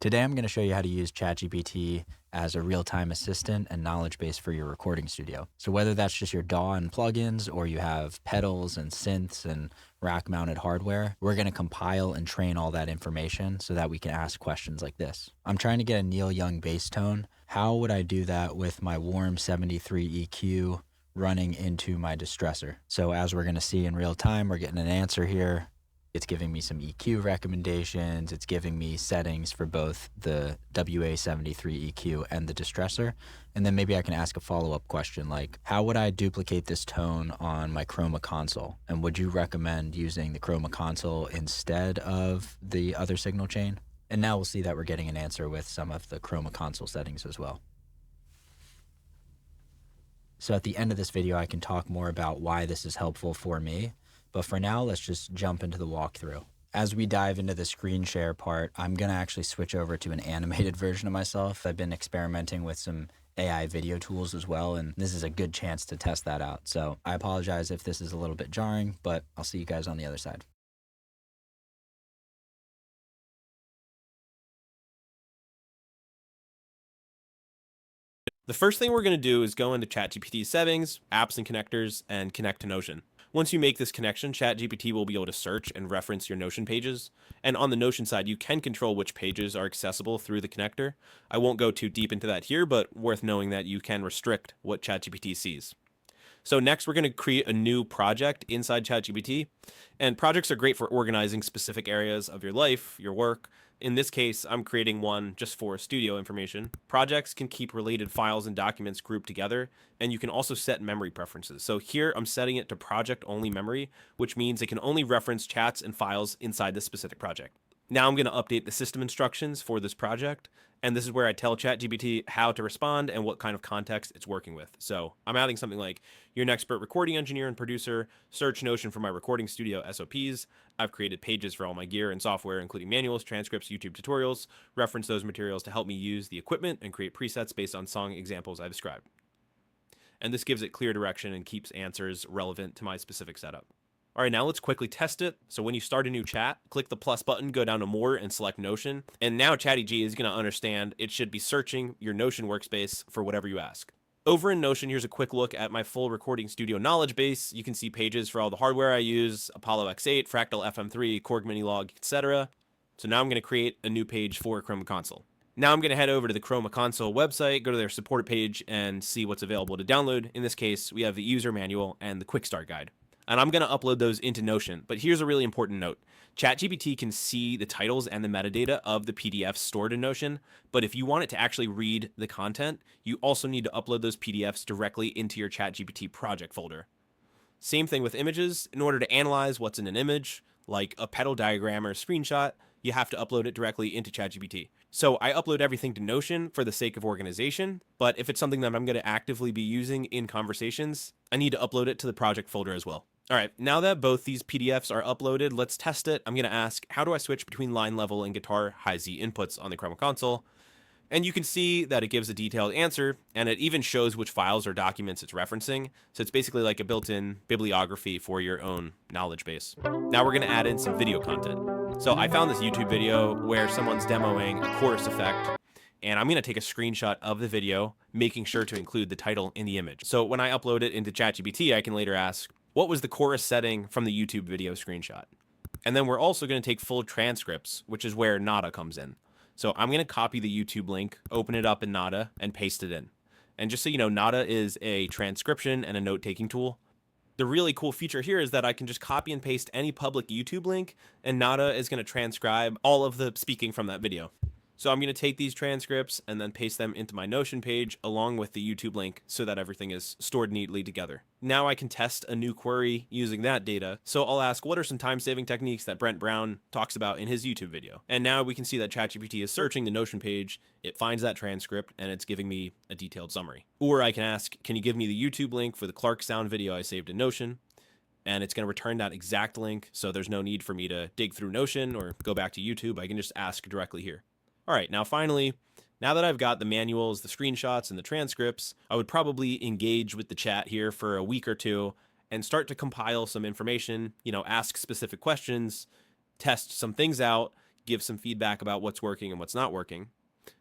Today, I'm going to show you how to use ChatGPT as a real-time assistant and knowledge base for your recording studio. So whether that's just your DAW and plugins, or you have pedals and synths and rack-mounted hardware, we're going to compile and train all that information so that we can ask questions like this. I'm trying to get a Neil Young bass tone. How would I do that with my Warm 73 EQ running into my distressor? So as we're going to see in real time, we're getting an answer here. It's giving me some EQ recommendations. It's giving me settings for both the WA73 EQ and the distressor. And then maybe I can ask a follow-up question like, how would I duplicate this tone on my Chroma console? And would you recommend using the Chroma console instead of the other signal chain? And now we'll see that we're getting an answer with some of the Chroma console settings as well. So at the end of this video, I can talk more about why this is helpful for me. But for now, let's just jump into the walkthrough. As we dive into the screen share part, I'm going to actually switch over to an animated version of myself. I've been experimenting with some AI video tools as well, and this is a good chance to test that out. So I apologize if this is a little bit jarring, but I'll see you guys on the other side. The first thing we're going to do is go into ChatGPT settings, apps and connectors, and connect to Notion. Once you make this connection, ChatGPT will be able to search and reference your Notion pages. And on the Notion side, you can control which pages are accessible through the connector. I won't go too deep into that here, but worth knowing that you can restrict what ChatGPT sees. So next, we're going to create a new project inside ChatGPT. And projects are great for organizing specific areas of your life, your work. In this case, I'm creating one just for studio information. Projects can keep related files and documents grouped together, and you can also set memory preferences. So here I'm setting it to project-only memory, which means it can only reference chats and files inside this specific project. Now I'm going to update the system instructions for this project, and this is where I tell ChatGPT how to respond and what kind of context it's working with. So I'm adding something like, you're an expert recording engineer and producer, search Notion for my recording studio SOPs. I've created pages for all my gear and software, including manuals, transcripts, YouTube tutorials. Reference those materials to help me use the equipment and create presets based on song examples I described. And this gives it clear direction and keeps answers relevant to my specific setup. All right, now let's quickly test it. So when you start a new chat, click the plus button, go down to more and select Notion. And now ChatGPT is going to understand it should be searching your Notion workspace for whatever you ask. Over in Notion, here's a quick look at my full recording studio knowledge base. You can see pages for all the hardware I use, Apollo X8, Fractal FM3, Korg Minilog, etc. So now I'm going to create a new page for Chroma Console. Now I'm going to head over to the Chroma Console website, go to their support page, and see what's available to download. In this case, we have the user manual and the quick start guide. And I'm going to upload those into Notion. But here's a really important note. ChatGPT can see the titles and the metadata of the PDFs stored in Notion, but if you want it to actually read the content, you also need to upload those PDFs directly into your ChatGPT project folder. Same thing with images. In order to analyze what's in an image, like a pedal diagram or a screenshot, you have to upload it directly into ChatGPT. So I upload everything to Notion for the sake of organization, but if it's something that I'm going to actively be using in conversations, I need to upload it to the project folder as well. All right, now that both these PDFs are uploaded, let's test it. I'm going to ask, how do I switch between line level and guitar high Z inputs on the Chroma console? And you can see that it gives a detailed answer, and it even shows which files or documents it's referencing. So it's basically like a built-in bibliography for your own knowledge base. Now we're going to add in some video content. So I found this YouTube video where someone's demoing a chorus effect, and I'm going to take a screenshot of the video, making sure to include the title in the image. So when I upload it into ChatGPT, I can later ask, what was the chorus setting from the YouTube video screenshot? And then we're also going to take full transcripts, which is where Nada comes in. So I'm going to copy the YouTube link, open it up in Nada, and paste it in. And just so you know, Nada is a transcription and a note-taking tool. The really cool feature here is that I can just copy and paste any public YouTube link, and Nada is going to transcribe all of the speaking from that video. So I'm going to take these transcripts and then paste them into my Notion page along with the YouTube link so that everything is stored neatly together. Now I can test a new query using that data. So I'll ask, what are some time-saving techniques that Brent Brown talks about in his YouTube video? And now we can see that ChatGPT is searching the Notion page, it finds that transcript, and it's giving me a detailed summary. Or I can ask, can you give me the YouTube link for the Clark Sound video I saved in Notion? And it's going to return that exact link, so there's no need for me to dig through Notion or go back to YouTube. I can just ask directly here. All right, now finally, now that I've got the manuals, the screenshots, and the transcripts, I would probably engage with the chat here for a week or two and start to compile some information, ask specific questions, test some things out, give some feedback about what's working and what's not working.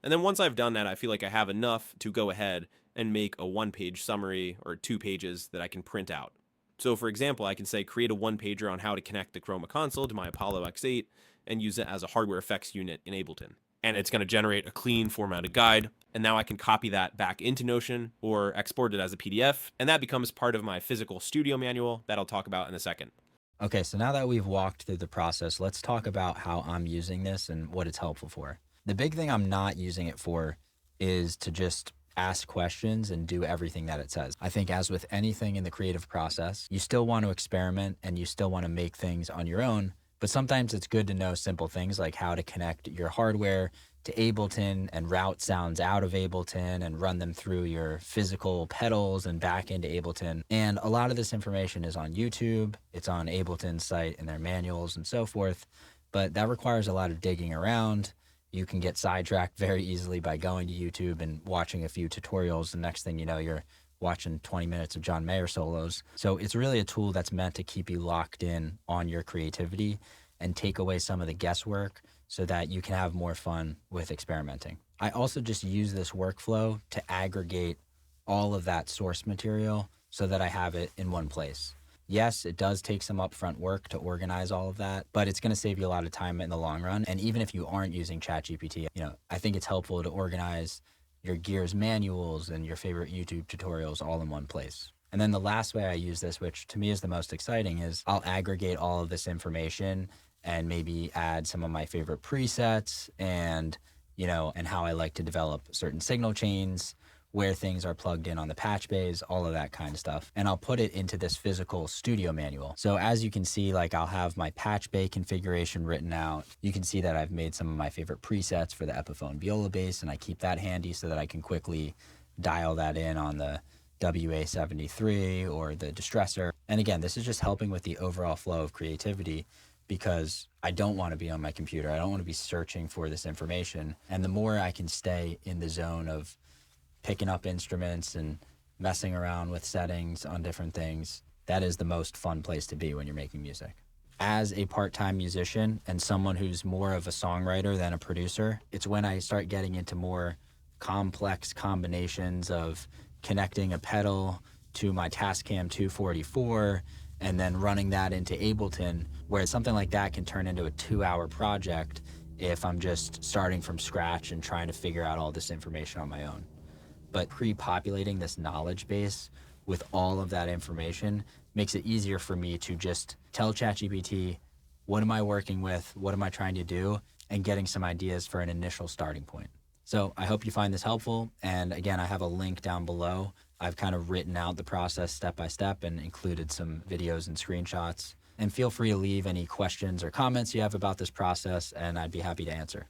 And then once I've done that, I feel like I have enough to go ahead and make a 1-page summary or 2 pages that I can print out. So for example, I can say create a 1-pager on how to connect the Chroma console to my Apollo X8 and use it as a hardware effects unit in Ableton. And it's going to generate a clean formatted guide. And now I can copy that back into Notion or export it as a PDF. And that becomes part of my physical studio manual that I'll talk about in a second. Okay, so now that we've walked through the process, let's talk about how I'm using this and what it's helpful for. The big thing I'm not using it for is to just ask questions and do everything that it says. I think as with anything in the creative process, you still want to experiment and you still want to make things on your own, but sometimes it's good to know simple things like how to connect your hardware to Ableton and route sounds out of Ableton and run them through your physical pedals and back into Ableton. And a lot of this information is on YouTube, it's on Ableton's site and their manuals and so forth, but that requires a lot of digging around. You can get sidetracked very easily by going to YouTube and watching a few tutorials. The next thing you know, you're watching 20 minutes of John Mayer solos. So it's really a tool that's meant to keep you locked in on your creativity and take away some of the guesswork so that you can have more fun with experimenting. I also just use this workflow to aggregate all of that source material so that I have it in one place. Yes, it does take some upfront work to organize all of that, but it's going to save you a lot of time in the long run. And even if you aren't using ChatGPT, I think it's helpful to organize your Gears manuals and your favorite YouTube tutorials all in one place. And then the last way I use this, which to me is the most exciting, is I'll aggregate all of this information and maybe add some of my favorite presets and how I like to develop certain signal chains, where things are plugged in on the patch bays, all of that kind of stuff. And I'll put it into this physical studio manual. So as you can see, I'll have my patch bay configuration written out. You can see that I've made some of my favorite presets for the Epiphone viola bass, and I keep that handy so that I can quickly dial that in on the WA73 or the distressor. And again, this is just helping with the overall flow of creativity because I don't want to be on my computer. I don't want to be searching for this information. And the more I can stay in the zone of picking up instruments and messing around with settings on different things, that is the most fun place to be when you're making music. As a part-time musician and someone who's more of a songwriter than a producer, it's when I start getting into more complex combinations of connecting a pedal to my Tascam 244 and then running that into Ableton, where something like that can turn into a 2-hour project if I'm just starting from scratch and trying to figure out all this information on my own. But pre-populating this knowledge base with all of that information makes it easier for me to just tell ChatGPT, what am I working with? What am I trying to do? And getting some ideas for an initial starting point. So I hope you find this helpful. And again, I have a link down below. I've kind of written out the process step by step and included some videos and screenshots. And feel free to leave any questions or comments you have about this process, and I'd be happy to answer.